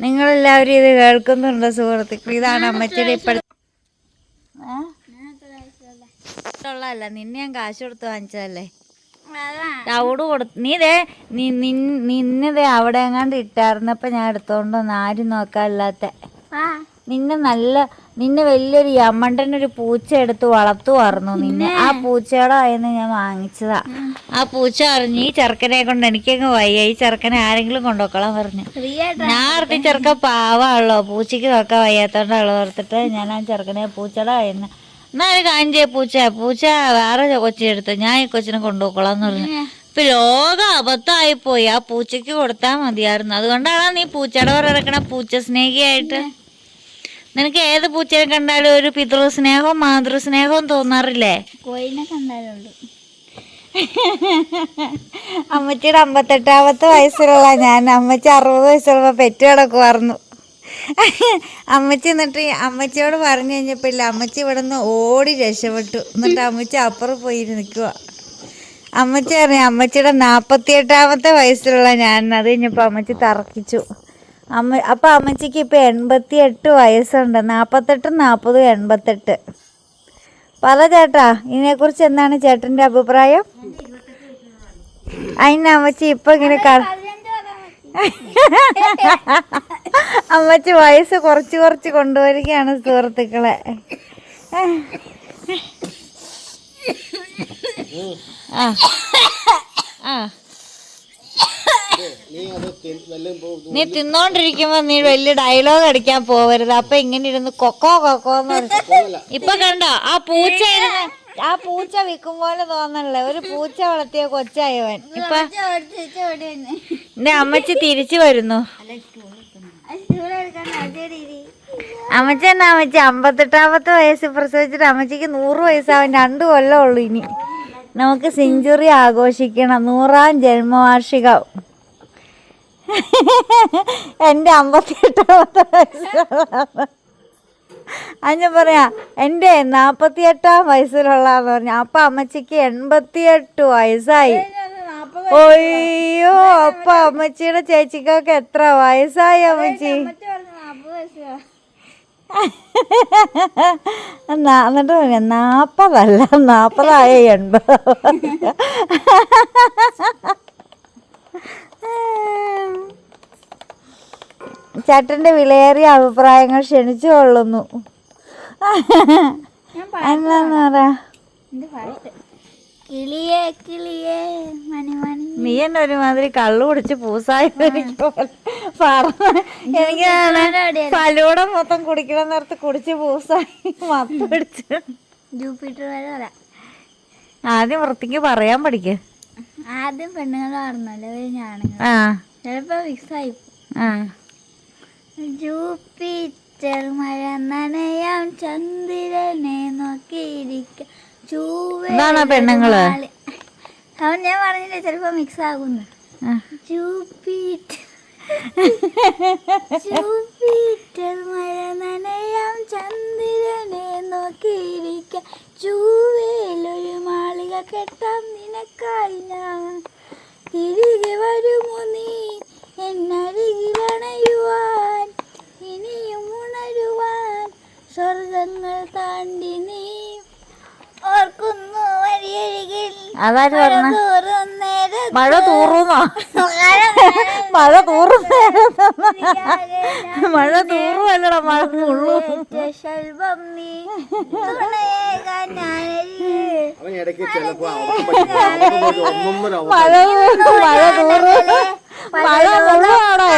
S1: നിങ്ങളെല്ലാവരും ഇത് കേൾക്കുന്നുണ്ടോ സുഹൃത്തുക്കൾ? ഇതാണ് അമ്മച്ചിയുടെ ഇപ്പോഴത്തെ. ഉള്ളതല്ല, നിന്നെ ഞാൻ കാശ് കൊടുത്ത് വാങ്ങിച്ചതല്ലേ. തവിട് കൊടുത്ത് നിന്നതേ അവിടെ എങ്ങാണ്ട് ഇട്ടായിരുന്നപ്പോ ഞാൻ എടുത്തോണ്ട് വന്ന്. ആരും നോക്കാനില്ലാത്ത നിന്നെ വലിയൊരു യമണ്ടനൊരു പൂച്ച എടുത്ത് വളർത്തുമായിരുന്നു നിന്നെ. ആ പൂച്ചയുടെ കയ്യിന്ന് ഞാൻ വാങ്ങിച്ചതാ. ആ പൂച്ച അറിഞ്ഞ് ഈ ചെറുക്കനെ കൊണ്ട് എനിക്കങ്ങ് വയ്യ, ഈ ചെറുക്കനെ ആരെങ്കിലും കൊണ്ടുപോക്കളാൻ പറഞ്ഞു. ഞാൻ ഓർത്തി ചെറുക്ക പാവാണല്ലോ, പൂച്ചയ്ക്ക് നോക്കാൻ വയ്യാത്തോണ്ടാണല്ലോ ഓർത്തിട്ട് ഞാൻ ആ ചെറുക്കനെ പൂച്ചയുടെ കയ്യിന്ന്. എന്നാ ഒരു കാര്യം ചെയ്യ, പൂച്ച വേറെ കൊച്ചിനെടുത്ത് ഞാൻ ഈ കൊച്ചിനെ കൊണ്ടുപോക്കളാന്ന് പറഞ്ഞു. ഇപ്പൊ ലോകം അബദ്ധമായിപ്പോയി. ആ പൂച്ചയ്ക്ക് കൊടുത്താൽ മതിയായിരുന്നു. അതുകൊണ്ടാണ് നീ പൂച്ചയുടെ പുറകിറക്കണ പൂച്ച സ്നേഹിയായിട്ട്. നിനക്ക് ഏത് പൂച്ചയെ കണ്ടാലും ഒരു പിതൃസ്നേഹവും മാതൃസ്നേഹവും തോന്നാറില്ലേ?
S4: കോയിനെ കണ്ടാലുള്ളൂ.
S1: അമ്മച്ചിയുടെ 58ാമത്തെ വയസ്സിലുള്ള ഞാൻ. അമ്മച്ചി 60 വയസ്സുള്ള പെറ്റ് കിടക്കുമായിരുന്നു. അമ്മച്ചി എന്നിട്ട് അമ്മച്ചിയോട് പറഞ്ഞു കഴിഞ്ഞപ്പോൾ ഇല്ല, അമ്മച്ചി ഇവിടെ നിന്ന് ഓടി രക്ഷപ്പെട്ടു. എന്നിട്ട് അമ്മച്ചി അപ്പുറം പോയി നിൽക്കുക. അമ്മച്ചി അറിയാം അമ്മച്ചിയുടെ 48ാമത്തെ വയസ്സിലുള്ള ഞാൻ. അത് കഴിഞ്ഞപ്പോൾ അമ്മച്ചി തർക്കിച്ചു. അപ്പം അമ്മച്ചിക്ക് ഇപ്പം 88 വയസ്സുണ്ട്. 48, 40, 88. പറ ചേട്ടാ, ഇതിനെക്കുറിച്ച് എന്താണ് ചേട്ടൻ്റെ അഭിപ്രായം? അതിന് അമ്മച്ചി ഇപ്പം ഇങ്ങനെ അമ്മച്ചി വയസ്സ് കുറച്ച് കൊണ്ടുവരികയാണ് സുഹൃത്തുക്കളെ. നീ തിന്നോണ്ടിരിക്കുമ്പോ നീ വലിയ ഡയലോഗ് അടിക്കാൻ പോവരുത്. അപ്പൊ ഇങ്ങനെ ഇരുന്ന് കൊക്കോ എന്ന് പറഞ്ഞു. ഇപ്പൊ കണ്ടോ ആ പൂച്ച വിൽക്കും പോലെ തോന്നണല്ലേ? ഒരു പൂച്ച വളർത്തിയ കൊച്ചായവൻ. ഇപ്പൊ എന്റെ അമ്മച്ചി തിരിച്ചു വരുന്നു. അമ്മച്ചി 58ാമത്തെ വയസ്സ് പ്രസവിച്ചിട്ട് അമ്മച്ചിക്ക് 100 വയസ്സാവാൻ 2 കൊല്ലം ഉള്ളു. ഇനി നമുക്ക് സെഞ്ചുറി ആഘോഷിക്കണം, 100ാം ജന്മവാർഷികം. എൻ്റെ 58ാമത്തെ വയസ്സിലുള്ള അഞ്ഞ പറയാ എൻ്റെ 48ാം വയസ്സിലുള്ളതെന്ന് പറഞ്ഞു. അപ്പൊ അമ്മച്ചിക്ക് 88 വയസ്സായി. അയ്യോ, അപ്പൊ അമ്മച്ചിയുടെ ചേച്ചിക്കൊക്കെ എത്ര വയസ്സായി അമ്മച്ചി? എന്നിട്ട് 40 40 80. ചേട്ടൻ്റെ വിലയേറിയ അഭിപ്രായങ്ങൾ ക്ഷണിച്ചു കൊള്ളുന്നു. എന്നാന്ന് പറയാ, നീ എന്നെ ഒരുമാതിരി കള്ളു കുടിച്ച് പൂസായി എനിക്ക് ഫലൂടെ മൊത്തം കുടിക്കണം നേരത്ത് കുടിച്ച് പൂസായി മത്ത് പിടിച്ച്. ആദ്യം വൃത്തിക്ക് പറയാൻ പഠിക്ക.
S4: ആദ്യം പെണ്ണുങ്ങൾ പറഞ്ഞല്ലോ, ഞാനുങ്ങൾ ചിലപ്പോ ഫിക്സായി. ജൂപ്പിറ്റർ മഴ നനയാം, ചന്ദ്രനെ നോക്കിയിരിക്കാം,
S1: പെണ്ണുങ്ങള്.
S4: അവൻ ഞാൻ പറഞ്ഞില്ലേ ചിലപ്പോ മിക്സ് ആകുന്നു. ജൂപ്പിറ്റർ മഴ നനയാം, ചന്ദ്രനെ നോക്കിയിരിക്കാം, ചൂവേലൊരു മാളിക കെട്ടാം നിനക്കായി ഞാൻ. തിരികെ വരുമോ നീ എന്നരികിലണയുവാൻ, ഇനിയും ഉണരുവാൻ സ്വർഗങ്ങൾ താണ്ടി നീ. ഓർക്കുന്നു
S1: അതാര് പറഞ്ഞ
S4: തൂറുന്നേരം
S1: മഴ തൂറുന്നോ? മഴ തൂറുന്നേരം മഴ തൂറുമല്ലടാ, മഴ മുള്ളു.
S4: ശൽവം നീ തുണയേകാൻ ഞാനല്ലേ.
S2: അവൻ ഇടയ്ക്ക് ചിലപ്പോ ഒന്നൊന്നര
S1: മഴ മഴ തൂറു മഴ മുള്ളുവാണോ?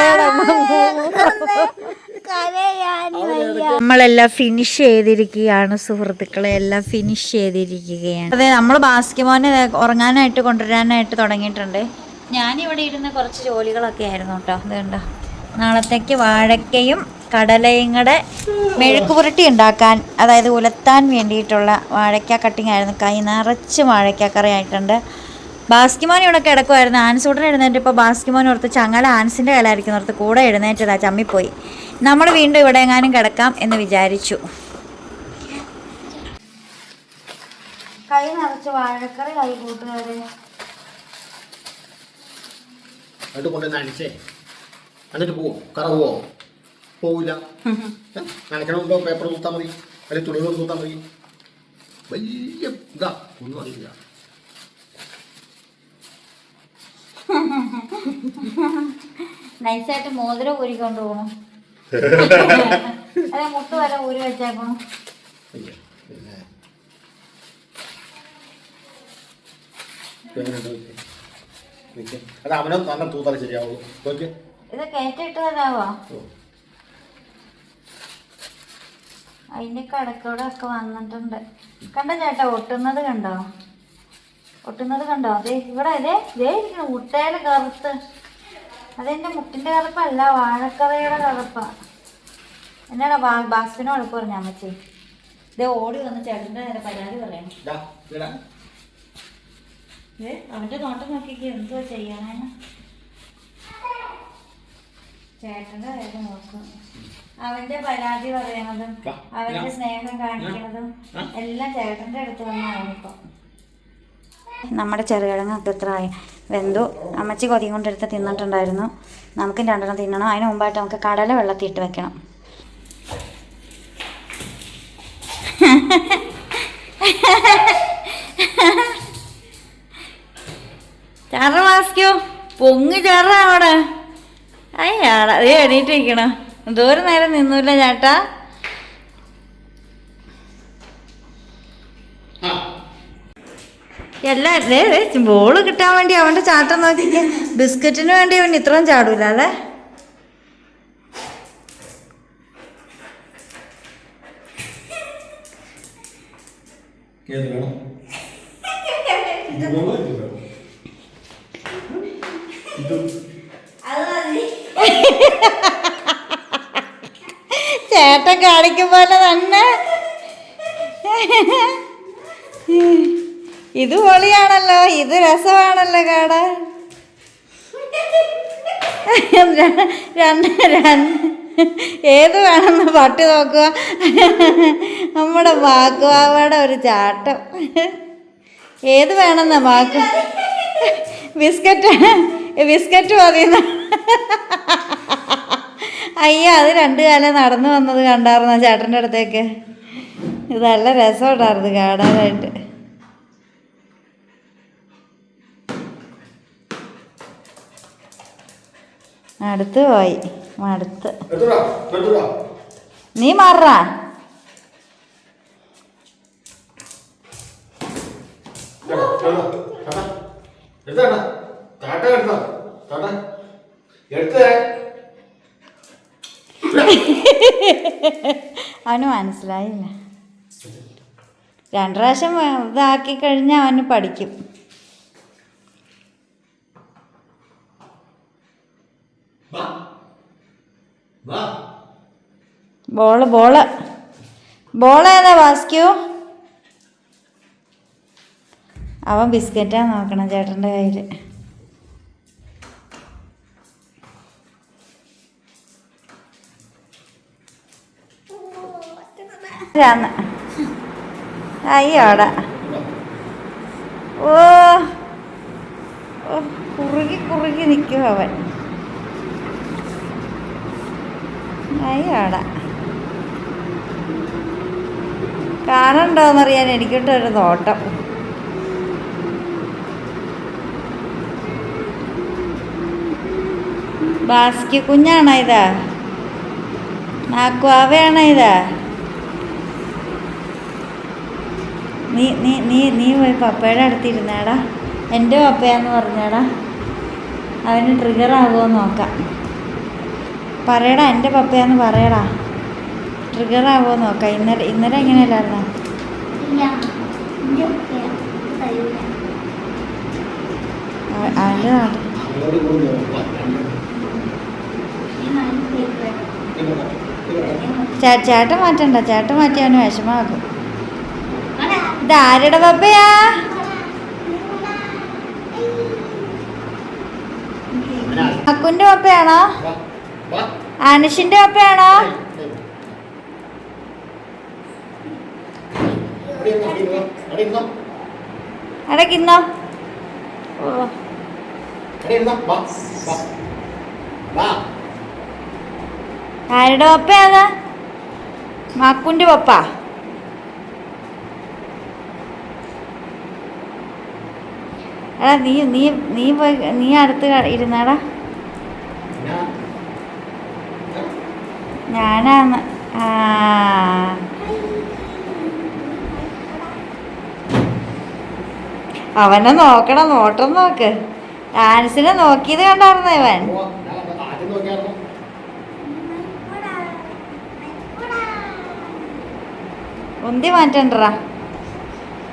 S4: കരയാൻ വയ്യ.
S1: നമ്മളെല്ലാം ഫിനിഷ് ചെയ്തിരിക്കുകയാണ് സുഹൃത്തുക്കളെ, എല്ലാം ഫിനിഷ് ചെയ്തിരിക്കുകയാണ്. അതെ, നമ്മൾ ബാസ്കിമോനെ ഉറങ്ങാനായിട്ട് കൊണ്ടുവരാനായിട്ട് തുടങ്ങിയിട്ടുണ്ട്. ഞാനിവിടെ ഇരുന്ന് കുറച്ച് ജോലികളൊക്കെ ആയിരുന്നു കേട്ടോ. അതുകൊണ്ടോ നാളത്തേക്ക് വാഴയ്ക്കയും കടലയും കൂടെ മെഴുക്ക് പുരട്ടി ഉണ്ടാക്കാൻ, അതായത് ഉലത്താൻ വേണ്ടിയിട്ടുള്ള വാഴയ്ക്ക കട്ടിങ് ആയിരുന്നു. കൈ നിറച്ച് വാഴയ്ക്കക്കറി ആയിട്ടുണ്ട്. ബാസ്കിമോൻ ഇവിടെ കിടക്കുമായിരുന്നു. ആൻസൂട്ടൻ എഴുന്നേറ്റ് ഇപ്പോൾ ബാസ്കിമോൻ ഓർത്ത് ചങ്ങല ആൻസിൻ്റെ കയ്യിലായിരിക്കും ഓർത്ത് കൂടെ എഴുന്നേറ്റതാ, ചമ്മിപ്പോയി. നമ്മൾ വീണ്ടും ഇവിടെ എങ്ങാനും കിടക്കാം എന്ന് വിചാരിച്ചു. കൈ നിറച്ച് വാഴക്കറി ആയി കൂട്ടുകാരെ.
S2: എന്നിട്ട് കൊണ്ടുവന്ന് അടിച്ചേ, എന്നിട്ട് പോവോ? കറവോ? പോവില്ല. നനയ്ക്കണ മുമ്പ് പേപ്പർ തൂത്താൽ മതി, അല്ലെങ്കിൽ തുണികൾ തൂത്താൽ മതി. വലിയ ഇതാ ഒന്നും അറിയില്ല.
S1: നൈസായിട്ട് മോതിരം ഊരിക്കൊണ്ട് പോകണം. അതെ, മുട്ട് വരെ ഊരി വെച്ചേക്കണം.
S2: അത് അവനെ നല്ല തൂത്താലേ ശരിയാവുള്ളൂ.
S1: ഇത് കയറ്റിട്ട് തരാവോ? അതിന്റെ കടക്കോടെ ഒക്കെ വന്നിട്ടുണ്ട്. കണ്ടോ ചേട്ടാ, ഒട്ടുന്നത് കണ്ടോ? ഒട്ടുന്നത് കണ്ടോ? അതെ ഇവിടെ ഇതേ ഇരിക്കണം മുട്ടയുടെ കറുത്ത്. അതെന്റെ മുട്ടിന്റെ കറുപ്പല്ല, വാഴക്കറയുടെ കറുപ്പാ. എന്നാടാ ബാസ്കിനോ എളുപ്പം പറഞ്ഞാൽ അമ്മച്ചി. ഇതേ ഓടി വന്ന് ചേട്ടൻ്റെ നേരെ പരാതി പറയണം. അവന്റെ നോട്ടം നോക്കിക്ക് എന്തുവാ ചെയ്യാനാണ്. ചേട്ടന്റെ കാര്യം നോക്കും. അവന്റെ പരാതി പറയണതും അവന്റെ സ്നേഹം കാണിക്കണതും എല്ലാം ചേട്ടന്റെ അടുത്ത് വന്നാണിപ്പോ. നമ്മുടെ ചെറുകിഴങ്ങൊക്കെ എത്ര ആയി വെന്തു. അമ്മച്ചി കൊതിയും കൊണ്ടെടുത്ത് തിന്നിട്ടുണ്ടായിരുന്നു. നമുക്ക് 2 തിന്നണം. അതിന് മുമ്പായിട്ട് നമുക്ക് കടല വെള്ളത്തിയിട്ട് വെക്കണം. ചാറ മാസ്കോ പൊങ്ങ് ചാറ അവിടെ. അയ്യാടാ അതേ എണീറ്റ് വയ്ക്കണം. എന്തോരം നേരം നിന്നൂല്ല ചേട്ടാ. എല്ലാം ബോള് കിട്ടാൻ വേണ്ടി അവൻ്റെ ചാട്ടം നോക്കിക്ക്. ബിസ്ക്കറ്റിന് വേണ്ടി അവൻ ഇത്രയും ചാടൂല അല്ലേ. ചേട്ടൻ കാണിക്കും പോലെ തന്നെ. ഇത് പൊളിയാണല്ലോ, ഇത് രസമാണല്ലോ കാണാൻ. ഏത് വേണമെന്ന് പട്ടി നോക്കുക. നമ്മുടെ വാക്കുവാവയുടെ ഒരു ചാട്ടം. ഏത് വേണമെന്നാ വാക്ക്. ബിസ്ക്കറ്റ് മതിയെന്ന്. അയ്യോ, അത് 2 കാലം നടന്നു വന്നത് കണ്ടായിരുന്നോ ചേട്ടൻ്റെ അടുത്തേക്ക്? ഇത് നല്ല രസമുണ്ടായിരുന്നു കാണാനായിട്ട്. അടുത്ത് പോയി മടുത്ത്. നീ മാറാ. അവന് മനസ്സിലായില്ല. 2 പ്രാവശ്യം ഇതാക്കി കഴിഞ്ഞാൽ അവന് പഠിക്കും. ബോള് ഏതാ വാസ്ക്യൂ? അവൻ ബിസ്ക്കറ്റാ നോക്കണം ചേട്ടൻ്റെ കയ്യിൽ. അയ്യോടാ. ഓ കുറുകി നിൽക്കും അവൻ. അയ്യോടാ. കാണണ്ടോന്നറിയാൻ എനിക്കിട്ടൊരു നോട്ടം. ബാസ്കി കുഞ്ഞാണോ ഇതാ? നാക്കുവാവയാണോ ഇതാ? നീ നീ നീ നീ പോയി പപ്പയുടെ അടുത്തിരുന്നേടാ. എൻ്റെ പപ്പയാന്ന് പറഞ്ഞേടാ. അവന് ട്രിഗർ ആകുമോ നോക്കാം. പറയടാ, എൻ്റെ പപ്പയാന്ന് പറയടാ. ട്രിഗർ ആകുമോ നോക്കാം. ഇന്നലെ എങ്ങനെയല്ലായിരുന്നോ? അവൻ്റെ നാട് ചേട്ടൻ മാറ്റണ്ട. ചേട്ടൻ മാറ്റി അവന് വിഷമാകും. ഇതാരുടെ പപ്പയാ? അക്കുൻ്റെ പപ്പയാണോ? അനുഷിൻ്റെ പപ്പയാണോ? അടക്കിന്നോ. ഓ, ആരുടെ പപ്പയാ? മാക്കുൻ്റെ പപ്പ. എടാ നീ നീ നീ പോയി നീ അടുത്ത് ഇരുന്നാടാ. ഞാനാന്ന്. അവനെ നോക്കണം. നോട്ടം നോക്ക്. ഡാൻസിനെ നോക്കിയത് കണ്ടായിരുന്നോ ഇവൻ? ഉന്തി മാറ്റണ്ടറാ.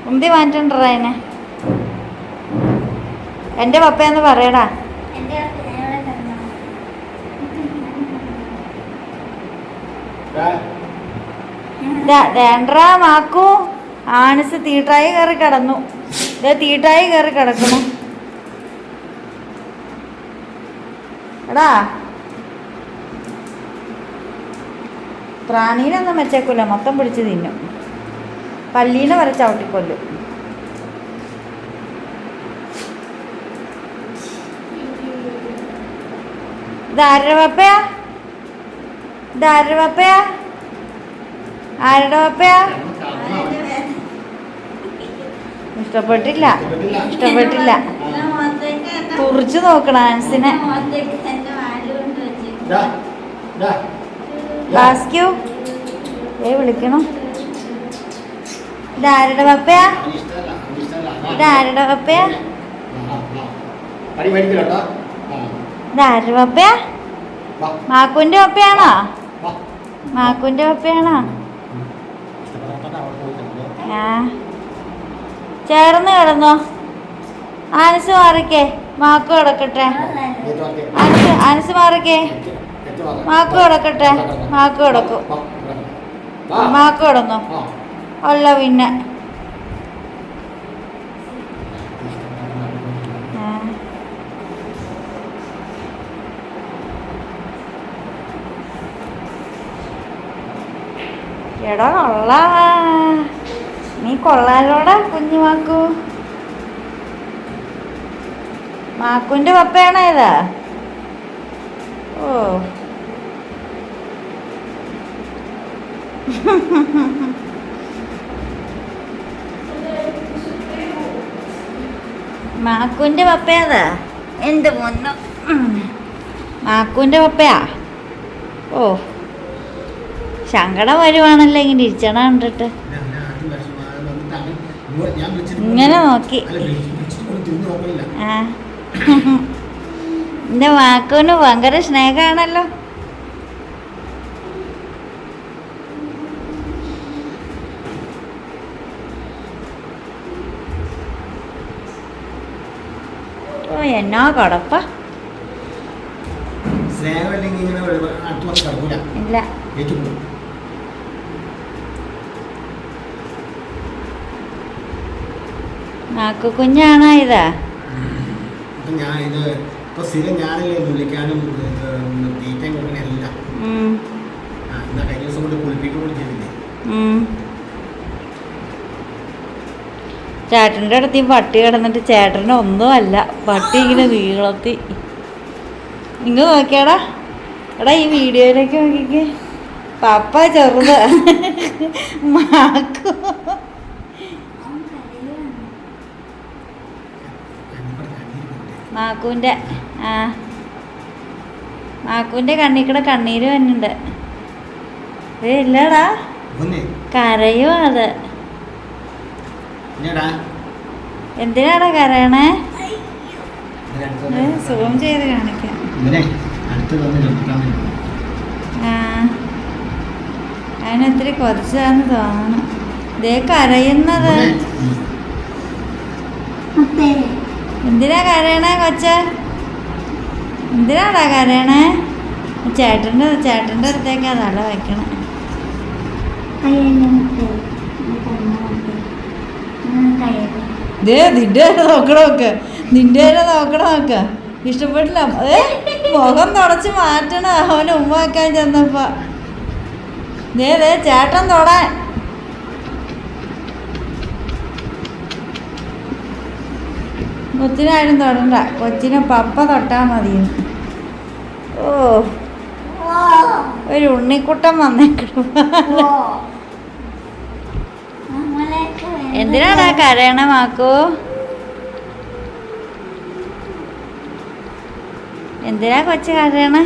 S1: ഉന്തി മാറ്റണ്ടറാ അതിനെ. എൻ്റെ പപ്പയെന്ന് പറയടാ. വേണ്ടറാ മാക്കൂ. ആനസ് തീട്ടായി കയറി കിടന്നു. ഇതേ തീട്ടായി കയറി കിടക്കണം. എടാ, പ്രാണീനൊന്നും വെച്ചേക്കൂല. മൊത്തം പിടിച്ച് തിന്നും. പല്ലീനെ വരെ ചവിട്ടിക്കൊല്ലും. ഇതാരുടെ പപ്പയാ? ഇതാരുടെ പപ്പയാ? ആരുടെ പപ്പയാ? ഇഷ്ടപ്പെട്ടില്ല. ഇഷ്ടപ്പെട്ടില്ല. കുറിച്ച് നോക്കണം ആൻസിനെ. ബാസ്ക്യൂ വിളിക്കണം. ഇതാരുടെ പപ്പയാ? ഇതാരുടെ പപ്പയാ? ഇതാരുടെ പപ്പയാ? മാക്കുൻ്റെ പപ്പയാണോ? മാക്കുൻ്റെ പപ്പയാണോ? ചേർന്ന് കിടന്നോ. ആനസ് മാറിക്കേ. മാക്കു കിടക്കട്ടെ. ആനസ് മാറിക്കേ. മാക്കു കിടക്കട്ടെ. മാക്കു കിടക്കും. മാക്കു കിടന്നോ. അല്ല പിന്നെ എടാ കൊള്ളാ. നീ കൊള്ളാലോടാ കുഞ്ഞു മാക്കു. മാക്കുൻ്റെ പപ്പയാണോ ഇതാ? ഓ, മാക്കുൻ്റെ പപ്പയാതാ. എൻ്റെ പൊന്നു മാക്കുൻ്റെ പപ്പയാ. ഓ, സങ്കടം വരുവാണല്ലോ ഇങ്ങനെ ഇരിച്ചണ കണ്ടിട്ട്. ഇങ്ങനെ നോക്കി. എൻ്റെ മാക്കുവിന് ഭയങ്കര സ്നേഹമാണല്ലോ. ഓ, എന്നാ കടപ്പ. ഇല്ല, മാക്കു കുഞ്ഞാണോ ഇതാ?
S2: ഞാൻ ഇത് ഇപ്പൊ സ്ഥിരം ഞാനല്ലേ വിളിക്കാനും തീറ്റയും കൊടുക്കണ എല്ലാം. കഴിഞ്ഞ ദിവസം കൊണ്ട് കുളിപ്പിക്കുകയും ചെയ്തില്ലേ?
S1: ചേട്ടൻ്റെ അടുത്ത് ഈ പട്ടി കിടന്നിട്ട് ചേട്ടന് ഒന്നുമല്ല. പട്ടി ഇങ്ങനെ നീളത്തി. ഇങ്ങ് നോക്കിയാടാ. എടാ, ഈ വീഡിയോയിലേക്ക് നോക്കിക്കേ. പപ്പ ചെറുത്. മാക്കു മാക്കുവിൻ്റെ മാക്കുവിൻ്റെ കണ്ണിക്കൂടെ കണ്ണീര് വന്നുണ്ട്. ഇല്ലടാ
S2: പിന്നെ
S1: കരയോ അത്.
S2: പിന്നെടാ
S1: എന്തിനാടാ കരയണേ?
S2: ഇതിനടുത്ത്
S1: സുഖം ചെയ്ത് കാണിക്കാം.
S2: ഇവനെ അടുത്ത് വന്ന് നിർത്താൻ വേണ്ടി
S1: ആ അതിനൊത്തിരി കുറച്ചാന്ന് തോന്നണം. ഇതേ കരയുന്നത്. എന്തിനാ കരയണേ കൊച്ച? എന്തിനാടാ കരയണേ? ചേട്ടൻ്റെ അടുത്തേക്കാ തല വയ്ക്കണേ. നിന്റെ വരെ നോക്കണമൊക്കെ, നിന്റെ വരെ നോക്കണമൊക്കെ ഇഷ്ടപ്പെട്ടില്ല. മുഖം തുടച്ച് മാറ്റണ അവന് ഉമ്മ വെക്കാൻ ചെന്നപ്പോ. ചേട്ടൻ തൊടാൻ. കൊച്ചിനാരും തൊടണ്ട, കൊച്ചിനെ പപ്പ തൊട്ടാ മതി. ഓ ഒരു ഉണ്ണിക്കുട്ടൻ വന്നേക്കണം. എന്തിനാടാ കരയണ മാക്കോ? എന്തിനാ കൊച്ചു കരയണ?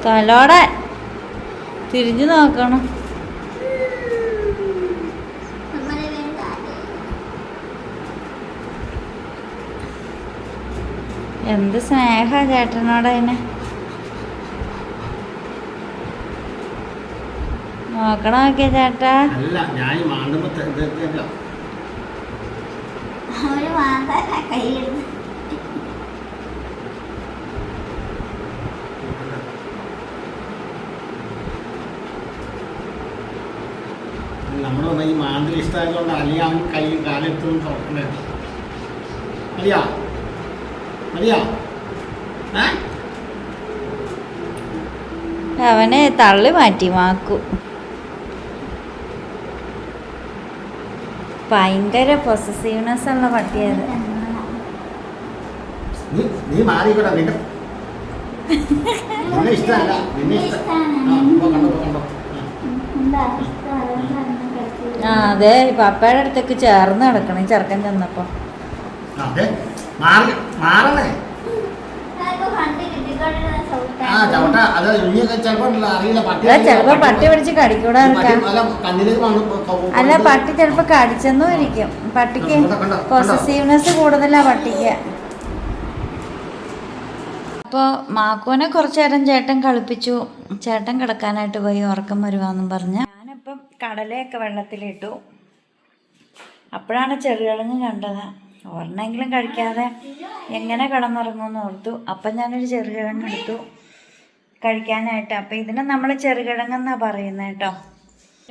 S1: തലോടെ തിരിഞ്ഞു നോക്കണം. എന്ത് സ്നേഹ ചേട്ടനോട് അതിനെ. നോക്കണമൊക്കെ ചേട്ടാ.
S2: അല്ല ഞാൻ മാണ്ടുമ്പോ നമ്മുടെ ഈ മാന്തിൽ ഇഷ്ടമായതുകൊണ്ട് അല്ലെങ്കിൽ അവൻ കൈ കാലെടുത്തൊന്നും തുറക്കണേ. മതിയാ മതിയാ
S1: അവനെ തള്ളി മാറ്റി മാക്കു. ഭയങ്കര പൊസസീവ്നെസ് ഉള്ള പട്ടിയത്.
S2: നീ മാറിക്കൂടാ. നിന്നെ ഇഷ്ടമല്ല, നിന്നെ ഇഷ്ടം. കണ്ടോ കണ്ടോ.
S1: ആ അതെ പപ്പയുടെ അടുത്തേക്ക് ചേർന്ന് കിടക്കണം ചെറുക്കൻ ചെന്നപ്പോ.
S2: അതെ മാറണേ.
S1: ചെലപ്പോ പട്ടി പിടിച്ച് കടിക്കൂടാ. അല്ല പട്ടി ചെലപ്പോ കടിച്ചെന്നും ഇരിക്കും. പട്ടിക്ക് പൊസസീവ്നെസ് കൂടുതലാ പട്ടിക്ക്. അപ്പോൾ മാക്കുവിനെ കുറച്ചു നേരം ചേട്ടൻ കളിപ്പിച്ചു. ചേട്ടൻ കിടക്കാനായിട്ട് പോയി ഉറക്കം വരുവാന്നും പറഞ്ഞ് ഞാനിപ്പം കടലയൊക്കെ വെള്ളത്തിലിട്ടു. അപ്പോഴാണ് ചെറുകിഴങ്ങ് കണ്ടത്. ഒരെണ്ണെങ്കിലും കഴിക്കാതെ എങ്ങനെ കിടന്നുറങ്ങുമെന്ന് ഓർത്തു. അപ്പം ഞാനൊരു ചെറുകിഴങ്ങ് എടുത്തു കഴിക്കാനായിട്ട്. അപ്പം ഇതിന് നമ്മൾ ചെറുകിഴങ്ങെന്നാണ് പറയുന്നത് കേട്ടോ.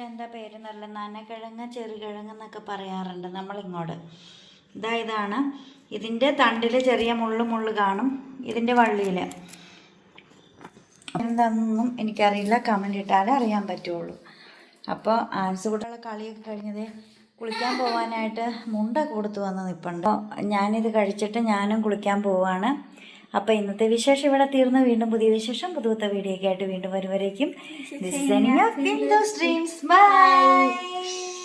S1: എന്താ പേര് നല്ല നനക്കിഴങ്ങ് ചെറുകിഴങ്ങെന്നൊക്കെ പറയാറുണ്ട് നമ്മളിങ്ങോട്ട്. ഇതാണ് ഇതിൻ്റെ തണ്ടിൽ ചെറിയ മുള്ളു കാണും. ഇതിൻ്റെ വള്ളിയിൽ എന്താണെന്നൊന്നും എനിക്കറിയില്ല. കമൻ്റ് ഇട്ടാലേ അറിയാൻ പറ്റുള്ളൂ. അപ്പോൾ ആൻസുകുട്ടികളുടെ കളിയൊക്കെ കഴിഞ്ഞത് കുളിക്കാൻ പോകാനായിട്ട് മുണ്ട കൊടുത്തു വന്ന് നിൽപ്പുണ്ട്. അപ്പോൾ ഞാനിത് കഴിച്ചിട്ട് ഞാനും കുളിക്കാൻ പോവാണ്. അപ്പോൾ ഇന്നത്തെ വിശേഷം ഇവിടെ തീർന്നു. വീണ്ടും പുതിയ വിശേഷം പുതുത്ത വീഡിയോ ഒക്കെ ആയിട്ട് വീണ്ടും വരുവരേക്കും. This is any of Bindu's dreams. By.